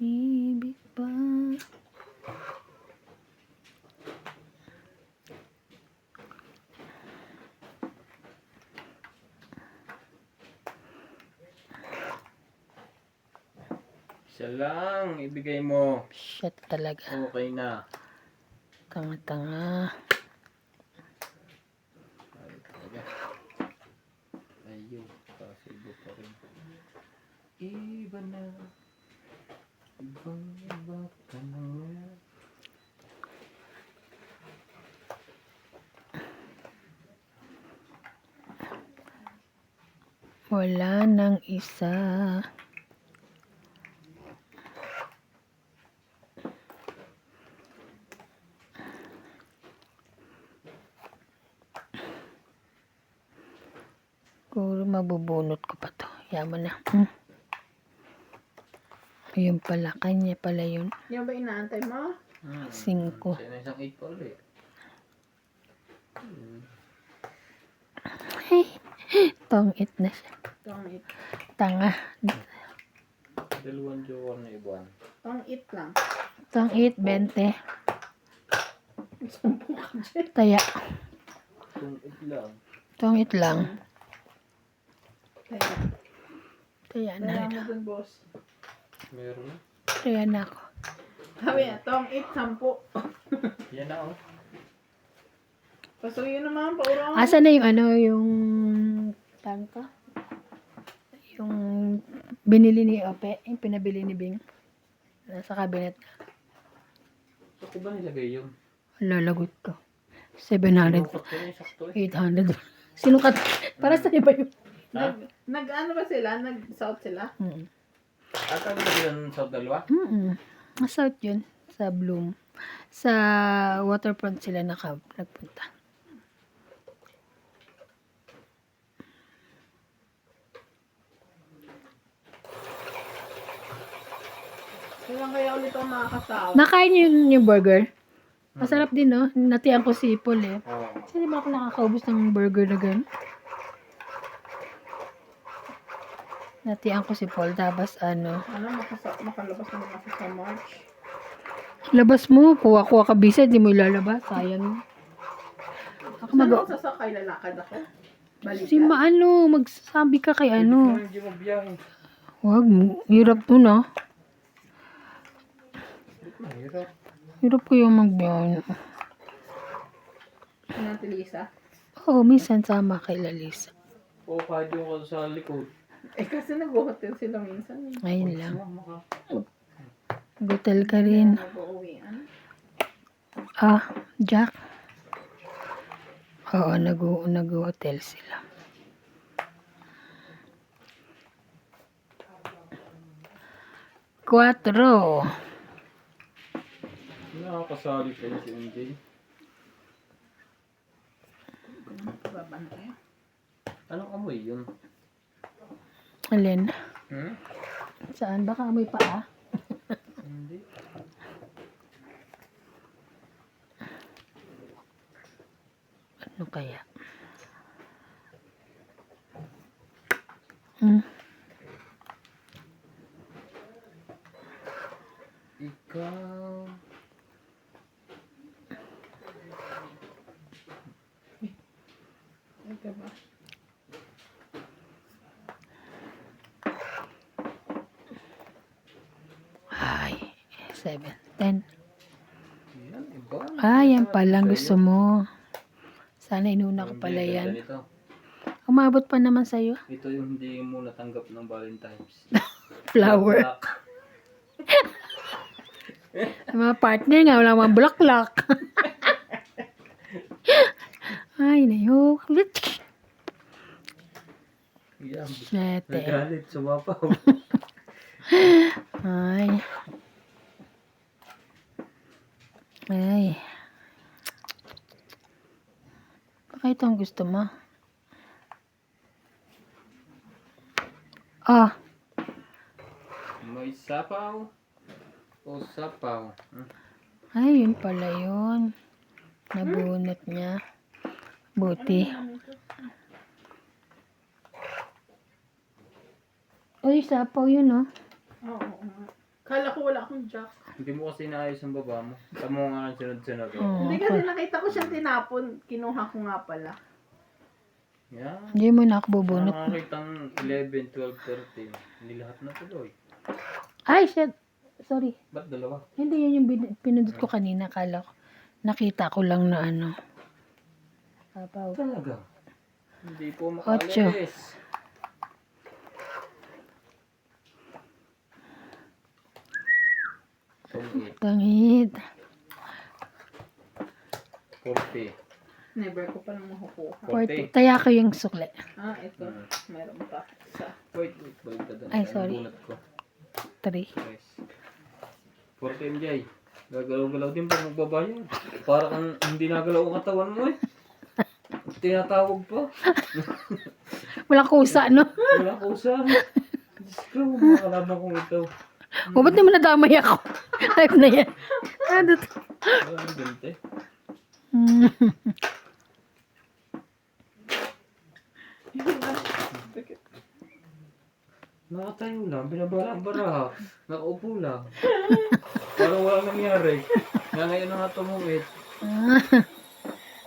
ibig pa. Isa lang, ibigay mo. Shit talaga. Okay na. Tanga-tanga. Ay, talaga. Ayun, kasi iba pa rin. Iba na. Ibang iba ka na nga. Wala nang isa. Siguro mabubunot ko pa to. Yaman na. Ayun pala. Kanya pala yun. Yung ba inaantay mo? 5. Siya na isang 8 pa ulit. Tongit na siya. Tong it. Tanga. Dalawang joker na ibuan. Tong it lang. Tongit, 20. Sumpong ka dyan. Taya. Kung 8 lang. Tongit lang. Kaya, Taya na kaya rin. mo dun, boss. Meron na. Taya na ako. Sabi niya, tong it, 10. Yan na oh. Pasuyo naman, paurong. Asa na yung ano, yung tangka? Yung binili ni Ope, yung pinabili ni Bing. Nasa cabinet na. So, kung ba nilagay yun? Lalagot ko. 700. Sinukat ko yung sakto eh. 800. Sinukat. Para sa iba yun. Ha? Nag-ano ba sila? Nag-south sila? At ang nilagay yun sa dalawa? South yun. Sa Bloom. Sa waterfront sila nagpunta. Kailan kaya ulit ako makakasawa? Nakain yung burger. Masarap din, no? Natiyan ko si Paul, eh. Oo. Kasi di ba ako nakakaubos ng burger na gan? Natiyan ko si Paul, tapos ano. Ano, makalabas naman ako sa March. Labas mo, kuha-kuha ka bisa, di mo ilalabas. Sayang. Ako Saan mag... ako sasakay? Lalakad ako? Balikan? Si maano, magsasabi ka kay ano. Hindi mo biyahe. Wag mo, hirap to na. Mahirap. Hirap ko yung magbiyahe. Ano, Lisa? Oo, minsan sama kay Lalisa. O kahit yung ka sa likod. Eh, kasi nag-hotel sila minsan. Eh. Ayun lang. Maka. Hotel ka rin. Nag-uuwian. Ah, Jack. Oo, nag-hotel sila. Cuatro. Nakakasali kayo si MJ. Babantay. Anong amoy yun? Alin? Hmm? Saan? Baka amoy paa. Hindi. Ano kaya? Ikaw. Ay, ka ba? 7, 10. Yan, iba. Ah, yan palang Sa'yo. gusto mo. Sana inuna ko pala Hindi, yan. ganito. Umabot pa naman sa'yo. Ito yung hindi mo natanggap ng Valentine's. Flower. Black. Ang mga partner nga, wala mga bulaklak. Ay, nayo. Yan. 7. Nagalit, sumapaw. Ay. Ay. Baka ito ang gusto mo. Ah, May sapaw. O sapaw. ay, yun pala yun. Nabunot niya. Buti. Uy, sapaw yun, oh. Oo, oo nga. Kala ko wala akong jack. Hindi mo kasi naayos ang baba mo. Tama nga ang sunod-sunod. Oo. Hindi kasi nakita ko siyang tinapon. Kinuha ko nga pala. Yan. Hindi mo na ako bubunot. Nakakitang 11, 12, 13. Hindi lahat na tuloy. Ay, shit. Sorry. Ba't dalawa? Hindi yun yung pinundot ko kanina. Kala ko. Nakita ko lang na ano. Sapaw. Talaga? Hindi po 8. makalis. Tungit. Tangit. 40. Never ko palang makukuha. 40. Taya ko yung sukle. Ah, ito. Meron pa. Isa. Wait, balik ka doon. Ay, Ang sorry. bunot ko. 3. Yes. 40 MJ. Gagalaw-galaw din pa magbabayad. Para kang hindi nagalaw ang katawan mo eh. Tinatawag pa. Walang kusa, no? Wala ko sa. Diyos ko, mga kalaban kong ito. O, ba't naman nadamay ako? Hype na yan. Ano to? Ang gante. Nakatayo lang, binabara-bara. Nakaupo lang. Parang walang nangyari. Nga ngayon na nga tumungit.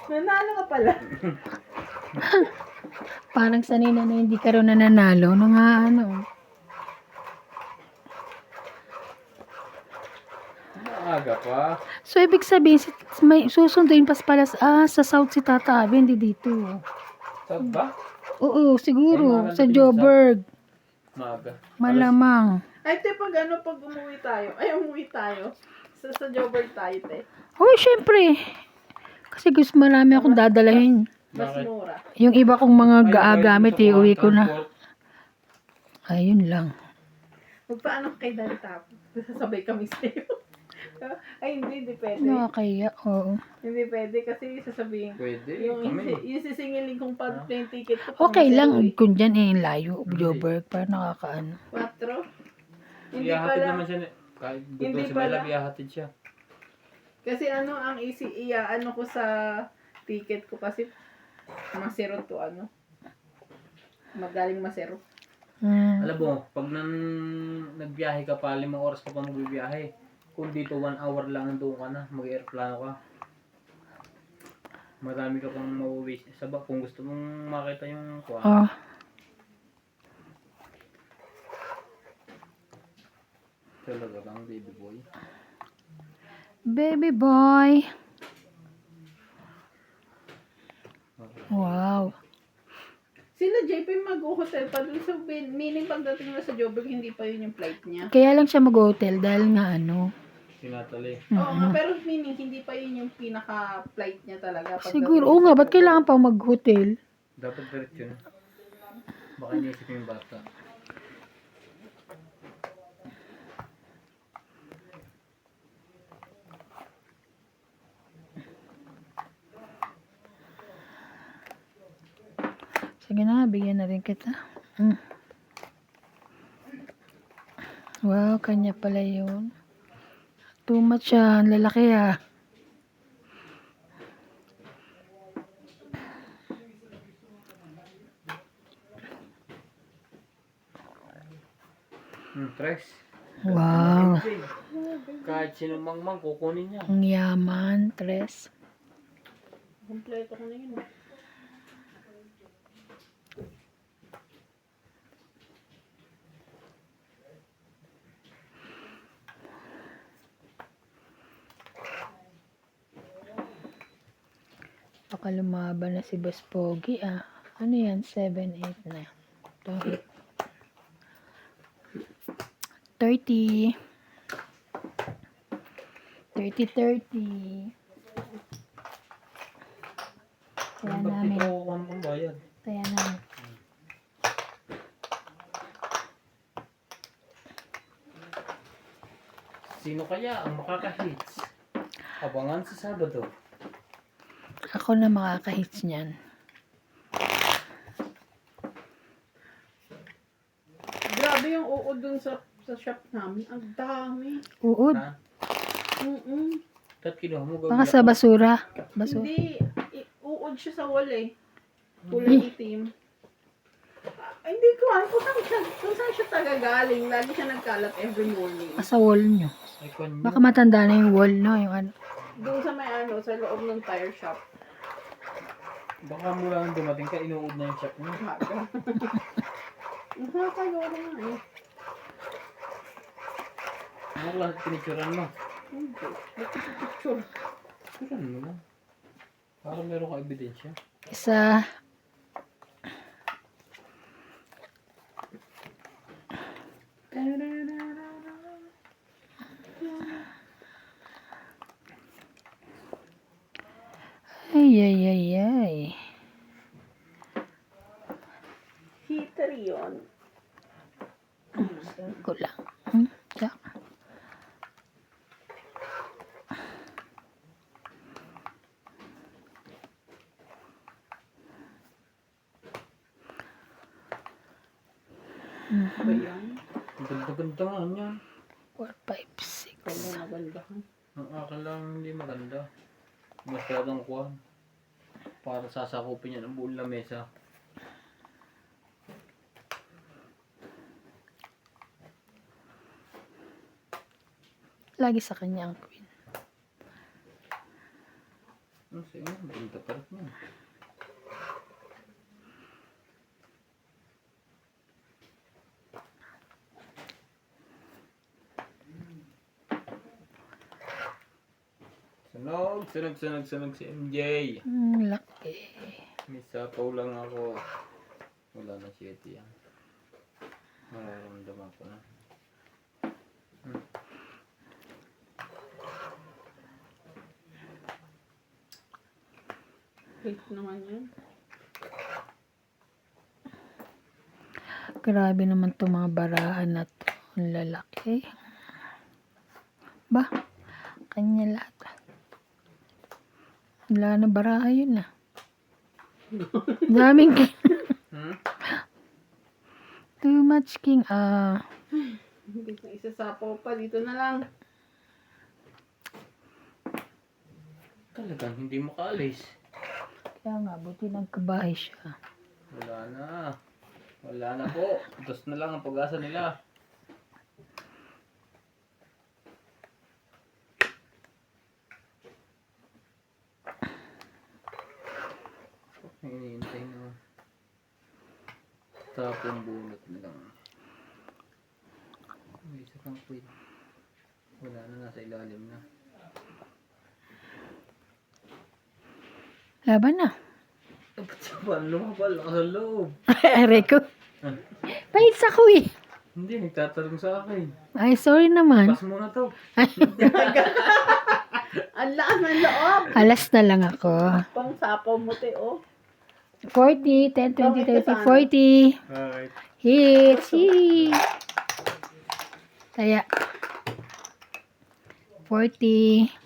Nanalo ka pala. Parang sanay na hindi ka rin nananalo. No nga, ano. Maaga pa. So, ibig sabihin, may susunduin pa pala sa South si Tata Abi, hindi dito. Saan ba? Oo, siguro. Ay, Sa maaga Joburg. Maaga. Malamang. Ay, te, pag umuwi tayo. Ay, umuwi tayo. Sa Joburg tayo, te. Oh, syempre. Kasi gusto marami akong dadalahin. Mas Bakit? mura. Yung iba kong mga gamit, iuwi ko na. Transport. Ayun lang. Magpaano kay Daddy Tapo? Sasabay kami sa'yo. Ay, hindi pwede. Nakakaya, oo. Hindi pwede kasi sasabihin. Pwede. Yung Kami. sisingilin kong plane ticket ko. Okay lang kung dyan layo, Joburg, para nakakaano. 4? Hindi Iyahatid pala. naman siya. Kahit Hindi gusto si pala. Bella, iyahatid siya. Kasi ang ano ko sa ticket ko kasi Masero to magaling Masero. Alam mo, pag nagbiyahe ka pa, 5 oras ka pa magbibiyahe. Kung dito 1 hour lang doon ka na, mag-airplano ka. Marami ka pang mauwi. Sabak, kung gusto mong makita yung kuha. Oh. Talaga lang, baby boy. Baby boy. Wow. Sila JP mag-hotel pa dun sa meaning pagdating na sa Joburg, hindi pa yun yung flight niya. Kaya lang siya mag-hotel dahil nga ano. Sinatali. Oo nga, pero meaning hindi pa yun yung pinaka-flight niya talaga. Pagdating Siguro, sa oo nga, ba't Joburg. kailangan pa mag-hotel? Dapat diretso na. Baka iniisip yung bata. Sige na, bigyan na rin kita. Wow, kanya pala yun. Too much siya, ang lalaki ah. Tres. Wow, Kahit sino mang kukunin niya. ang yaman, tres. Kompleto ko na yun. Baka lumaban na si Boss Pogi ah. Ano yan? 7, 8 na. Ito, 30. 30. Kaya Ba't namin. ito ang bayad? Kaya namin. Sino kaya ang makaka-hits? Abangan sa Sabado. Ako na makaka-hits niyan. Grabe yung uod dun sa shop namin. Ang dami. Uod. Ha? Mm-mm. Kat kinuha mo Baka sa basura. Hindi. Uod siya sa wall eh. Kulay itim. Hindi ko alam kung saan siya tagagaling. Lagi siya nagkalat every morning. Sa wall nyo. Ay, kwan Baka matanda na yung wall, no? Yung ano. Doon sa may ano, sa loob ng tire shop. Baka mula nang dumating ka, inuud na yung shop mo. Nakakagawa na nga eh. Ano lahat pinicturan mo? Hindi. Picture. Picturan mo lang. Para meron ka ebidensya. Isa. Ay. Heater yun. Ko lang. Tiyak. Ba yan? Ang ganda-ganda nga niyan. 4, 5, 6. Kaya maganda ka. Ang akin lang hindi maganda. Masyadong kuwan. Para sasakupin yan ang buong lamesa. Lagi sa kanya ang queen. Ano sa'yo? Maganda pa rin yan. Sunog si MJ. Laki. May sapaw lang ako. Wala na 7 yan. Mararamdaman ko na. Wait naman yan. Grabe naman to mga barahan na to. Ang lalaki. Ba? Kanya lahat. Wala na baraha yun ah. Daming king. Too much king. Hindi na isasapaw pa. Dito na lang. Talagang hindi makaalis. Kaya nga, buti nagkabahay siya. Wala na. Wala na po. Dos na lang ang pag-asa nila. Ang iniintay na. Tapong bunot na lang. May isa kang queen. Wala na, nasa ilalim na. Laban na. Dapat sa pan, lumabal ako sa loob. Aray ko. Pahit ako eh. Hindi, nagtatanong sa akin. Ay, sorry naman. Pas muna to. Ang lakas ng loob. Alas na lang ako. Pang sapaw mo te oh. 40, 10, 20, 30, 40. Alright. Hits. Kaya 40.